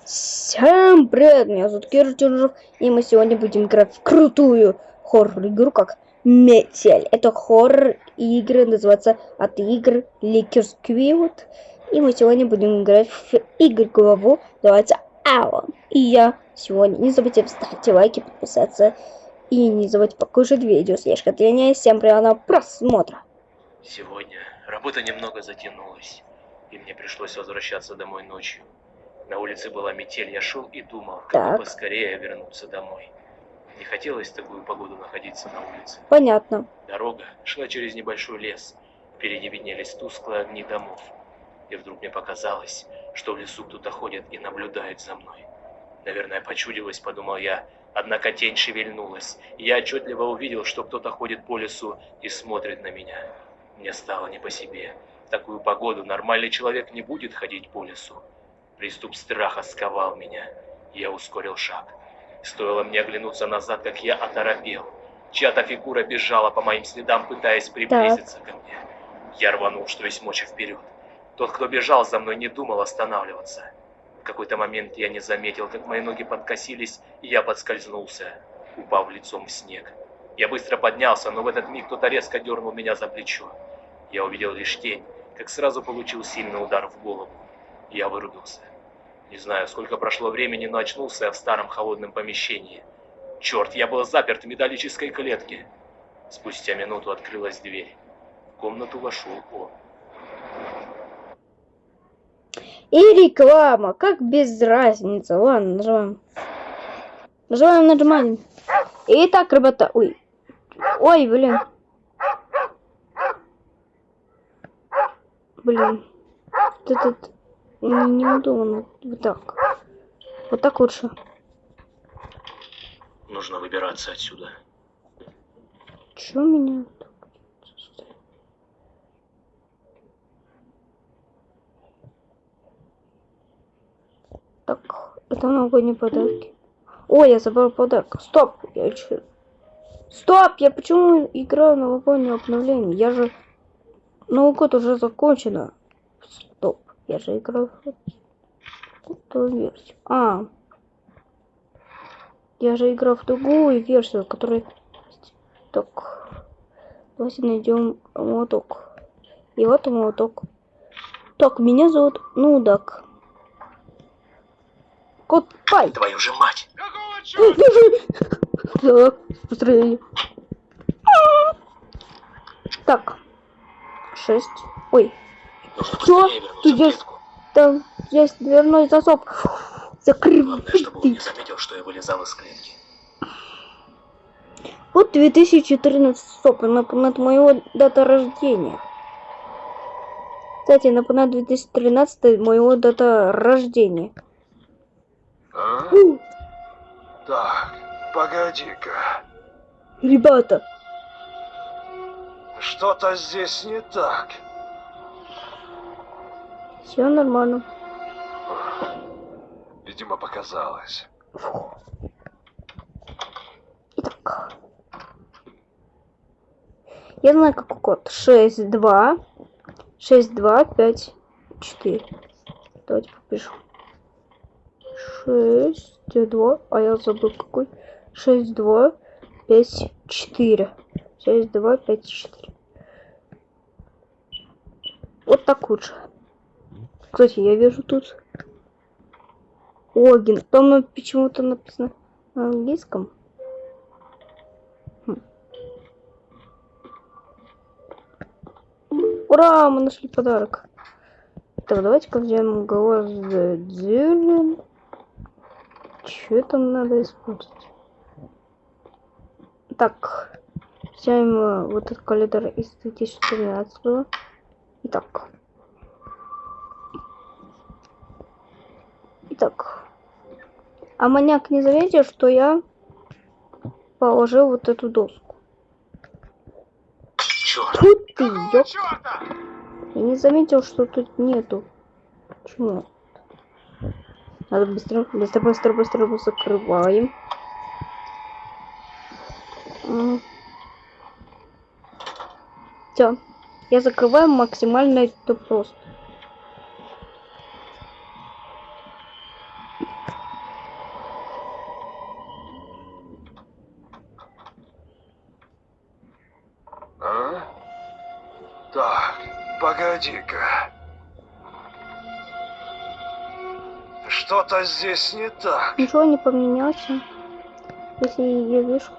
Всем привет, меня зовут Кира Чужов, и мы сегодня будем играть в крутую хоррор-игру, как Метель. Это хоррор-игры, называется от игр Lickers Squad. И мы сегодня будем играть в игру, называется Alan. И я сегодня, не забудьте ставить лайки, подписаться, и не забудьте покушать видео с Лешкой Трения. Всем приятного просмотра. Сегодня работа немного затянулась, и мне пришлось возвращаться домой ночью. На улице была метель, я шел и думал, как бы поскорее вернуться домой. Не хотелось в такую погоду находиться на улице. Понятно. Дорога шла через небольшой лес, впереди виднелись тусклые огни домов. И вдруг мне показалось, что в лесу кто-то ходит и наблюдает за мной. Наверное, почудилось, подумал я, однако тень шевельнулась, и я отчетливо увидел, что кто-то ходит по лесу и смотрит на меня. Мне стало не по себе. В такую погоду нормальный человек не будет ходить по лесу. Приступ страха сковал меня. Я ускорил шаг. Стоило мне оглянуться назад, как я оторопел. Чья-то фигура бежала по моим следам, пытаясь приблизиться ко мне. Я рванул, что есть мочи, вперед. Тот, кто бежал за мной, не думал останавливаться. В какой-то момент я не заметил, как мои ноги подкосились, и я подскользнулся, упав лицом в снег. Я быстро поднялся, но в этот миг кто-то резко дернул меня за плечо. Я увидел лишь тень, как сразу получил сильный удар в голову. Я вырубился. Не знаю, сколько прошло времени, но очнулся я в старом холодном помещении. Черт, я был заперт в металлической клетке. Спустя минуту открылась дверь. В комнату вошел он. И реклама, как без разницы. Ладно, нажимаем. Нажимаем. Итак, ребята, ой, блин. Этот неудобно. Вот так лучше. Нужно выбираться отсюда. Чё меня? Так, это новогодние подарки. Ой, я забыл подарок. Стоп, я почему играю в новогоднее обновление? Я же... Новый год уже закончено. Стоп, я же играю в эту версию. Я же играю в другую версию, которая... Так, давайте найдем молоток. И вот молоток. Так, меня зовут Нудак. Кот Пай. Твою же мать! Так, быстрее. Так. 6. Ой. Что? Тут есть... Там есть дверной засов. Закрыт. Главное, чтобы он не заметил, что я вылезал из клетки. Вот 2014. Стоп, напоминает моего дата рождения. Кстати, напоминает 2013 моего дата рождения. Так, погоди-ка. Ребята. Что-то здесь не так. Все нормально. Видимо, показалось. Итак. Я знаю, какой код. 62 5 4. Давайте попишу. 6-2. А я забыл какой. 6-2 5 4. 6-2 5 4. Вот так лучше. Кстати, я вижу тут логин. Там почему-то написано на английском. Ура, мы нашли подарок. Так, давайте-ка взяем голос Дзюлин. Что там надо использовать? Так, взяем вот этот календарь из 2013. Итак. А маньяк не заметил, что я положил вот эту доску. Тут ты, ёп. Я не заметил, что тут нету. Почему? Надо быстро закрываем. Все. Я закрываю максимально это просто. Так, погоди-ка. Что-то здесь не так. Ничего не поменялось. Если я вижу.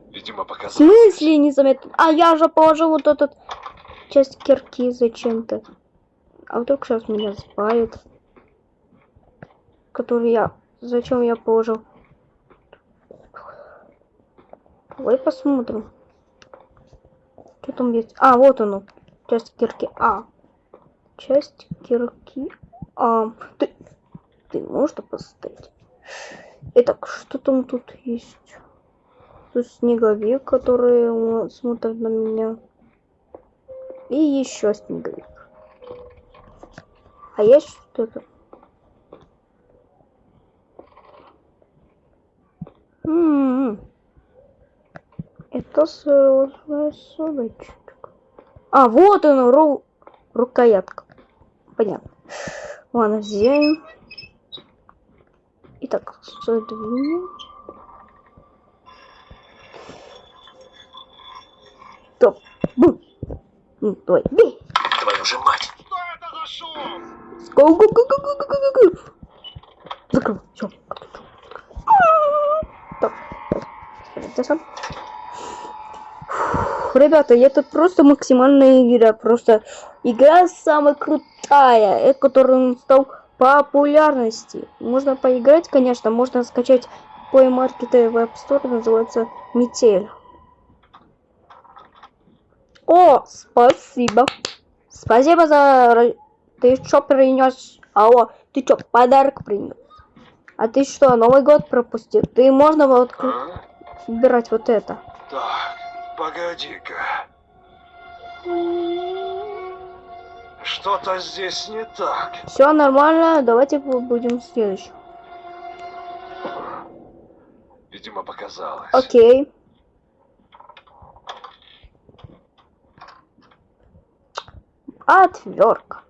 Видимо, В показалось. смысле незаметно? А я же положил вот этот часть кирки зачем-то. А вдруг сейчас меня спалит? Который я... Зачем я положил? Давай посмотрим. Что там есть? А, вот оно. Часть кирки А. Часть кирки А. Ты можно поставить? Итак, что там тут есть? Тут снеговик, который смотрит на меня. И еще снеговик. А есть что-то? Это сложная собачка. А, вот оно, рукоятка. Понятно. Ладно, взяем. Итак, задвинем. Стоп. Бум. Давай, бей. Твою же мать! Что это за шум? Закрыл. Все. Так. Зачем? Ребята, это просто максимальная игра. Просто игра самая крутая, которая стал популярности. Можно поиграть, конечно, можно скачать Play Market и Web Store, называется Метель. О, спасибо. Спасибо за... Ты что принес? Алло, ты что, подарок принес? А ты что, Новый год пропустил? Ты можно вот выбирать вот это. Так, погоди-ка. Что-то здесь не так. Все нормально, давайте будем следующим. Видимо, показалось. Окей. Отвертка.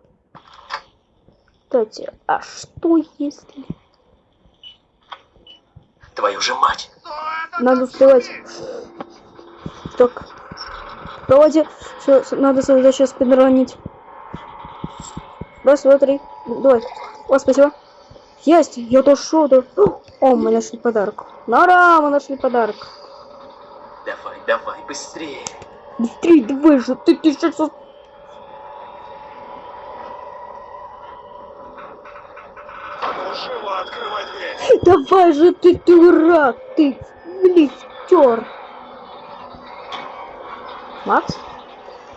Кстати, а что если... Твою же мать! Надо успевать. Так. Давайте. Всё, надо сейчас спидранить. Раз, два, три. Давай. О, спасибо. Есть! Я дошел до... О, мы нашли подарок. Нара, мы нашли подарок. Давай, давай, быстрее! Быстрей, давай же, ты сейчас... А ну, живо открывай дверь. Давай же, ты дурак, ты лифтер. Макс?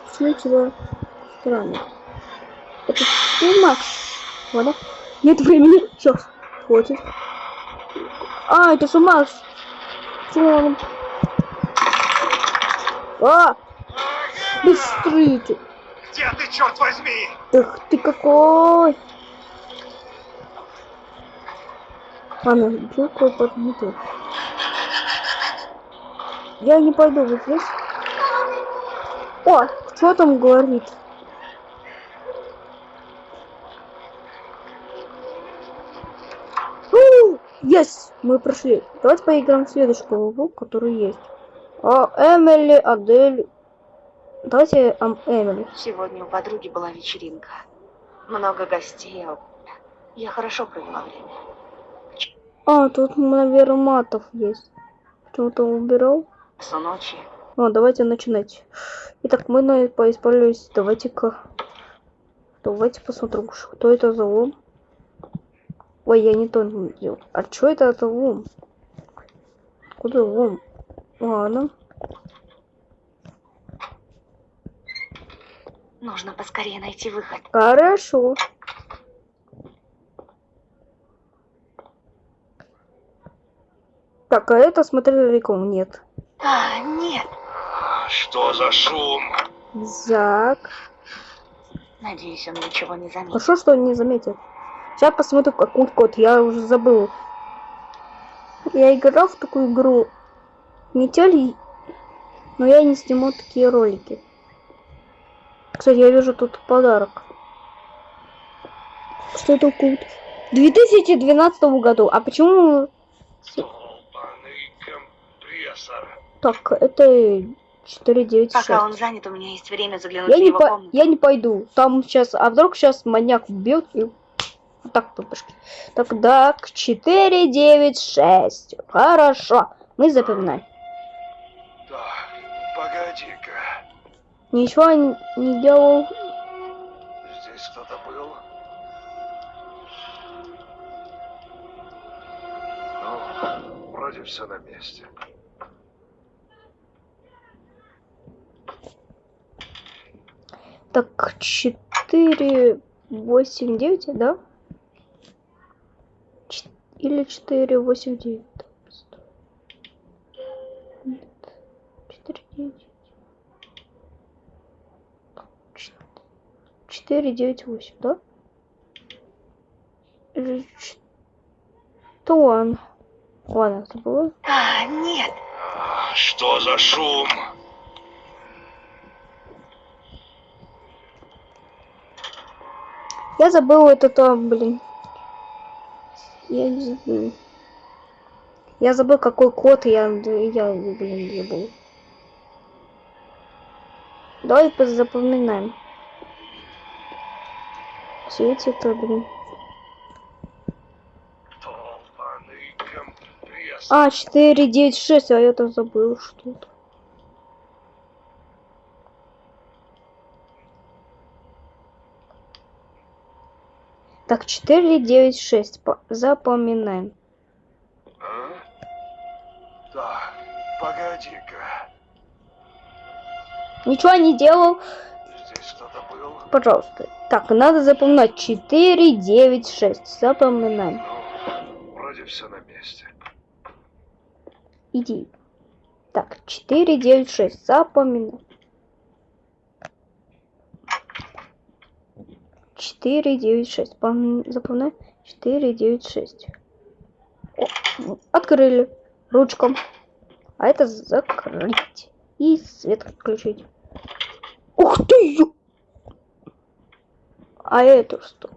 Почему тебя странно? Это ты, Макс? Ладно. Нет времени. Сейчас. Хватит. А, это же Макс. Почему он... А! Быстрее ты. Где ты, черт возьми? Эх ты какой! Ладно, белку подмету. Я не пойду вот здесь. О, что там говорит? Есть! Мы прошли. Давайте поиграем в следующую главу, которая есть. Эмили, Адель. Давайте Эмили. Сегодня у подруги была вечеринка. Много гостей. Я хорошо провела время. А, тут, наверное, матов есть. Почему-то убирал. С ночи. Давайте начинать. Итак, мы поисполнились. Давайте-ка. Давайте посмотрим, что это за лом. Ой, я не то сделал. А что это за лом? Куда лом? Ладно. Нужно поскорее найти выход. Хорошо. Так, а это смотрели рекламу? Нет. А, нет. Что за шум? Зак. Надеюсь, он ничего не заметит. Хорошо, что он не заметил. Сейчас посмотрю, какой код. Я уже забыл. Я играл в такую игру Метель, но я не сниму такие ролики. Кстати, я вижу тут подарок. Что такое? В 2012 году. А почему... Долбаный компрессор. Так, это 4, 9, 6. Пока он занят, у меня есть время заглянуть в Я его комнату. не пойду. Там сейчас... А вдруг сейчас маньяк убьет и... Вот так по башке. Тогда 4, 9, 6. Хорошо. Мы запоминаем. Так, погоди-ка. Ничего не делал. Здесь кто-то был? Ну, вроде все на месте. Так, 4, 8, 9, да? Или 4, 8, 9. Нет. 4, 9. 4, 9, 8, да? То он. Ладно, это было. А, нет. Что за шум? Я забыл это там, блин. Я не забыл. Я забыл, какой код я блин, забыл. Давай запоминаем. Светит-то, блин. Долбаный компресс. А, 4, 9, 6, а я там забыл что-то. Так, 4, 9, 6. Запоминаем. А? Так, погоди-ка. Ничего не делал. Здесь кто-то был? Пожалуйста. Так, надо запоминать. 4, 9, 6. Запоминаем. Ну, вроде все на месте. Иди. Так, 4, 9, 6. Запоминаем. 4, 9, 6. Запоминай. 4, 9, 6. О, открыли. Ручком. А это закрыть. И свет отключить. Ух ты! А это что?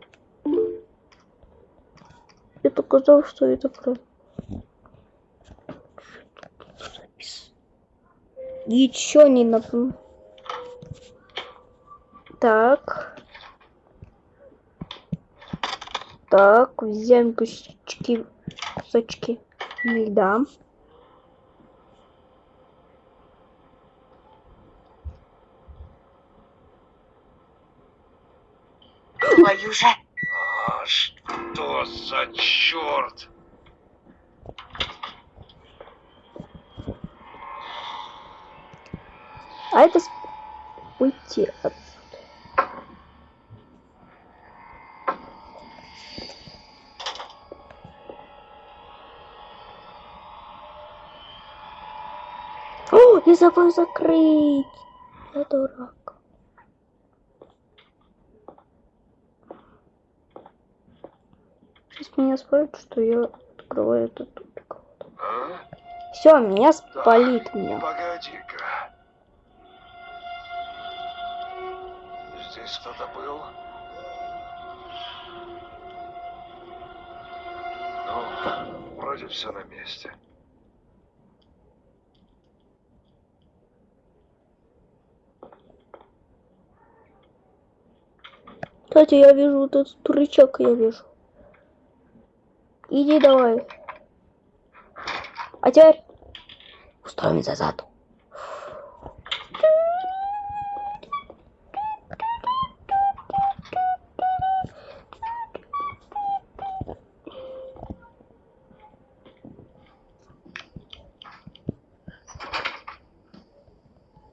Я показал, что это правда. Еще не напомню. Так. Так, взяем кусочки льда. Твою же. А что за черт? А это уйти отсюда. О, я забыл закрыть. Я дурак. Сейчас меня спалит, что я открываю этот тупик. А? Все, меня Так, спалит меня. погоди-ка. Здесь кто-то был? Ну, вроде все на месте. Кстати, я вижу вот этот рычаг, я вижу. Иди давай. А теперь устроим зад.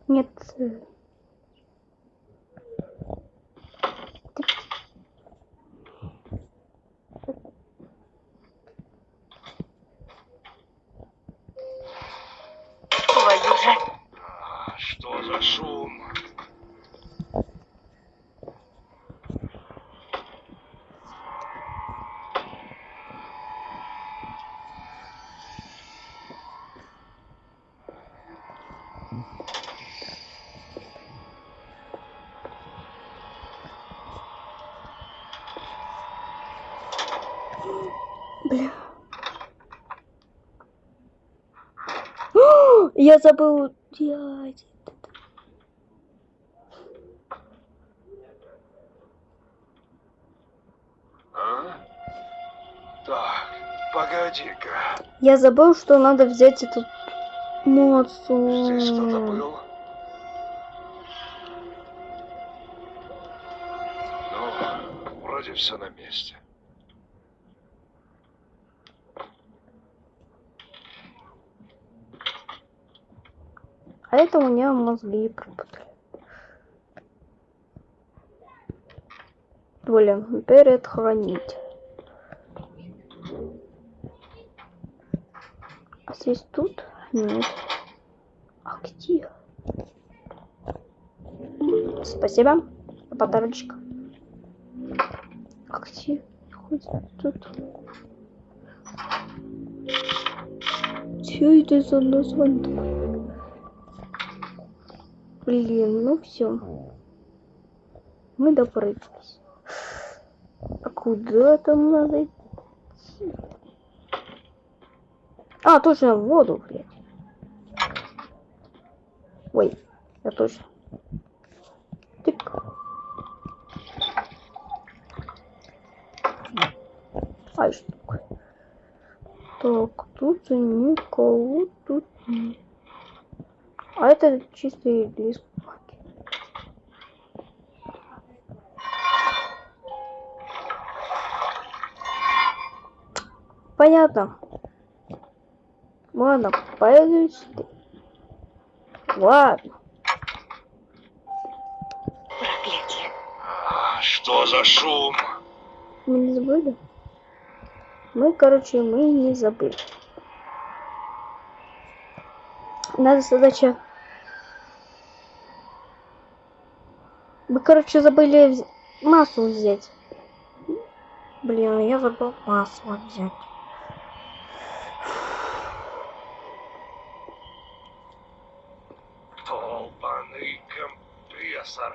Нет. Твою же. А что за шум? Бля. Я забыл дядя. Так, погоди-ка. Я забыл, что надо взять этот моцу. Здесь кто-то был? Ну, вроде все на месте. А это у меня мозги пропутали. Блин, предохранить. А здесь тут? Нет. А где? Спасибо. Подарочек. А где? Хоть тут. Что это за название такое? Блин, ну все. Мы допрыгались. А куда там надо идти? А, точно, в воду, блядь. Ой, я точно. Тык. Ай, что такое? Так, тут никого тут нет. А это чистый лист бумаги. Понятно. Ладно, пойдешь ты. Ладно. Проклятие. Что за шум? Мы не забыли? Мы не забыли. Надо задача. Мы, забыли масло взять. Блин, я забыл масло взять. Долбаный компрессор.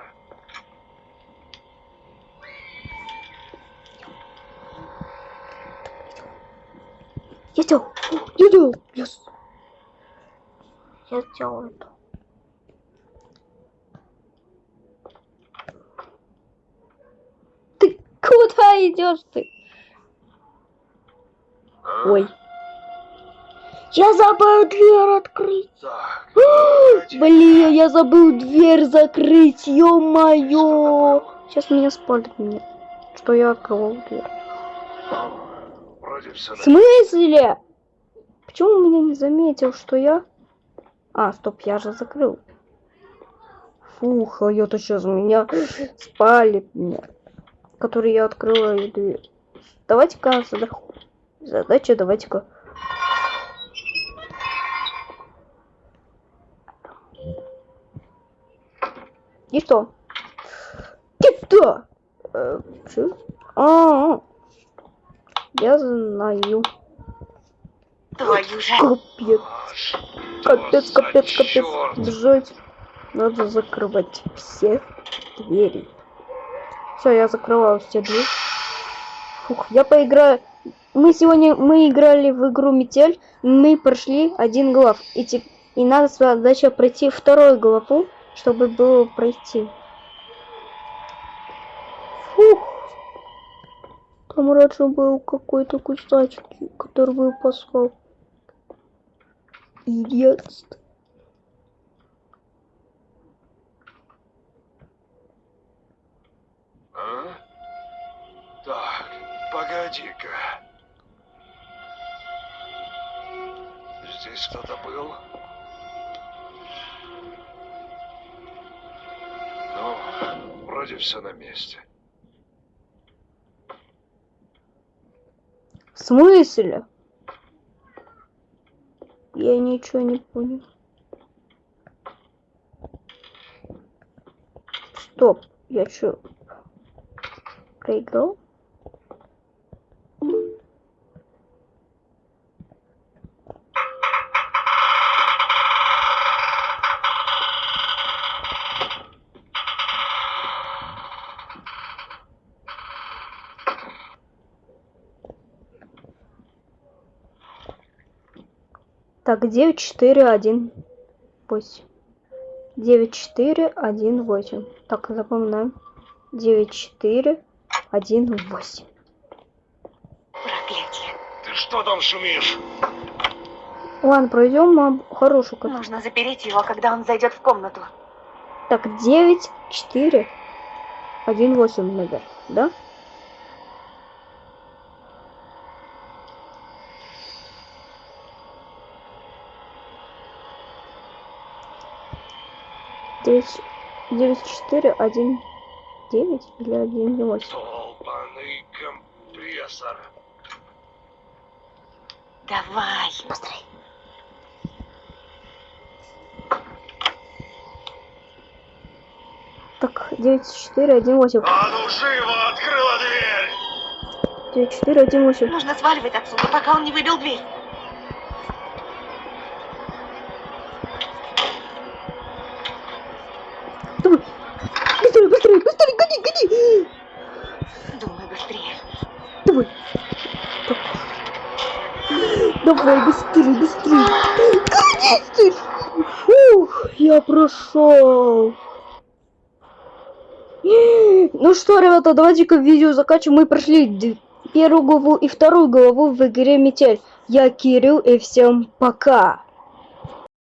Я сделал. Yes. Я сделал это. Ты куда идешь ты? Ой. Я забыл дверь открыть. Так, Блин, я забыл дверь закрыть, ё-моё. Сейчас меня спалят меня, что я открыл дверь. вроде все В смысле? Почему меня не заметил, что я... А, стоп, я же закрыл. Фух, а это сейчас меня спалит меня, который я открыла дверь. Давайте-ка задача, давайте-ка. И что? Что? Чё? Я знаю. Твою же. Капец. Бежать. Надо закрывать все двери. Все, я закрываю все двери. Фух, я поиграю. Мы играли в игру Метель. Мы прошли 1 глав. И надо задача пройти 2 главу, чтобы было пройти. Фух. Там раньше был какой-то кусачек, который выпускал. Идиотство. А? Так, погоди-ка. Здесь кто-то был? Ну, вроде все на месте. В смысле? Я ничего не понял. Стоп, я что, проиграл? Так, 9, 4, 1, 8. 9, 4, 1, 8. Так, запоминаем. 9, 4, 1, 8. Проклятие. Что там шумишь? Ладно, пройдем хорошую катку. Нужно запереть его, когда он зайдет в комнату. Так, 9, 4, 1, 8, наверное, да? Девять, 4, 1, 9 или 1, 8? Долбаный компрессор. Давай. Быстрей. Так, 9, 4, 1, 8. А ну живо, открыла дверь! 9, 4, 1, 8. Нужно сваливать отсюда, пока он не выбил дверь. Давай. Быстрее, быстрее, быстрее, гони, гони. Думай быстрее. Давай. Так. Давай, быстрее, быстрее. Гони. Фух, я прошел. Ну что, ребята, давайте-ка видео заканчиваем. Мы прошли первую главу и вторую главу в игре Метель. Я Кирилл, и всем пока.